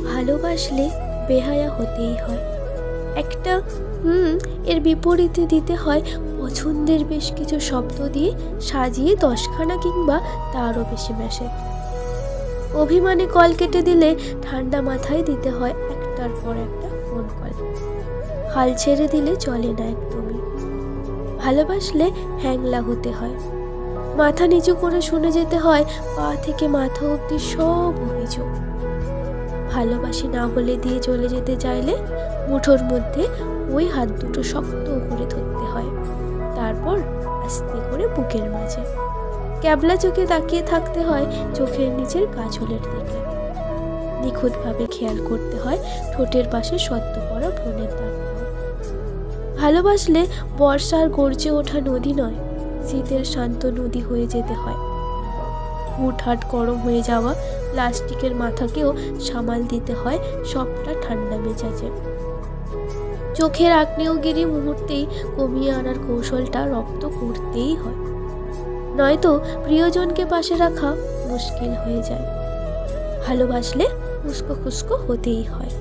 ভালোবাসলে বেহায়া হতেই হয়। একটা এর বিপরীতে দিতে হয় পছন্দের বেশ কিছু শব্দ দিয়ে সাজিয়ে 10খানা কিংবা তারও বেশি মেসেজ। অভিমানে কল কেটে দিলে ঠান্ডা মাথায় দিতে হয় একটার পর একটা ফোন কল। হাল ছেড়ে দিলে চলে না একদমই। ভালোবাসলে হ্যাংলা হতে হয়। মাথা নিচু করে শুনে যেতে হয় পা থেকে মাথা অবধি সব অভিযোগ। ভালোবাসি না বলে দিয়ে চলে যেতে চাইলে মুঠোর মধ্যে ওই হাত দুটো শক্ত করে ধরতে হয়, তারপর আস্তে করে বুকের মাঝে ক্যাবলা চোখে তাকিয়ে থাকতে হয় চোখের নিচের কাজলের দিকে। নিখুঁতভাবে খেয়াল করতে হয় ঠোঁটের পাশে সদ্য পড়া ব্রণের দাগটাও। ভালোবাসলে বর্ষার গর্জে ওঠা নদী নয়, শীতের শান্ত নদী হয়ে যেতে হয়। হুটহাট গরম হয়ে যাওয়া প্লাস্টিকের মাথাকেও সামাল দিতে হয় সবটা ঠান্ডা মেজাজে। চোখের আগ্নেয়গিরি মুহূর্তেই কমিয়ে আনার কৌশলটা রপ্ত করতেই হয়, নয়তো প্রিয়জনকে পাশে রাখা মুশকিল হয়ে যায়। ভালোবাসলে উস্কো খুস্কো হতেই হয়।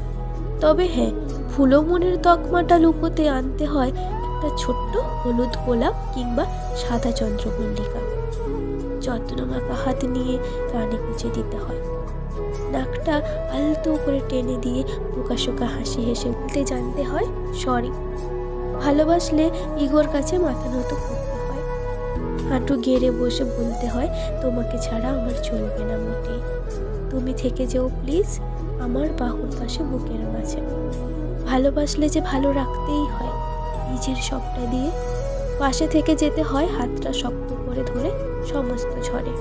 তবে হ্যাঁ, ফুলো মনের তকমাটা লুকোতে আনতে হয় একটা ছোট্ট হলুদ গোলাপ কিংবা সাদা চন্দ্রমল্লিকা। যত্ন মাখা হাত নিয়ে কানে গুঁজে দিতে হয়। নাকটা আলতো করে টেনে দিয়ে বোকাশোকা হাসি হেসে উঠতে জানতে হয় সরি। ভালোবাসলে ইগোর কাছে মাথা নত করতে হয়। হাঁটু গেড়ে বসে বলতে হয় তোমাকে ছাড়া আমার চলবে না মোটেই। তুমি থেকে যেও প্লিজ আমার বাহুর পাশে বুকের মাঝে। ভালোবাসলে যে ভালো রাখতেই হয় নিজের সবটা দিয়ে। পাশে থেকে যেতে হয় হাতটা শক্ত করে ধরে সমস্ত ঝড়ে।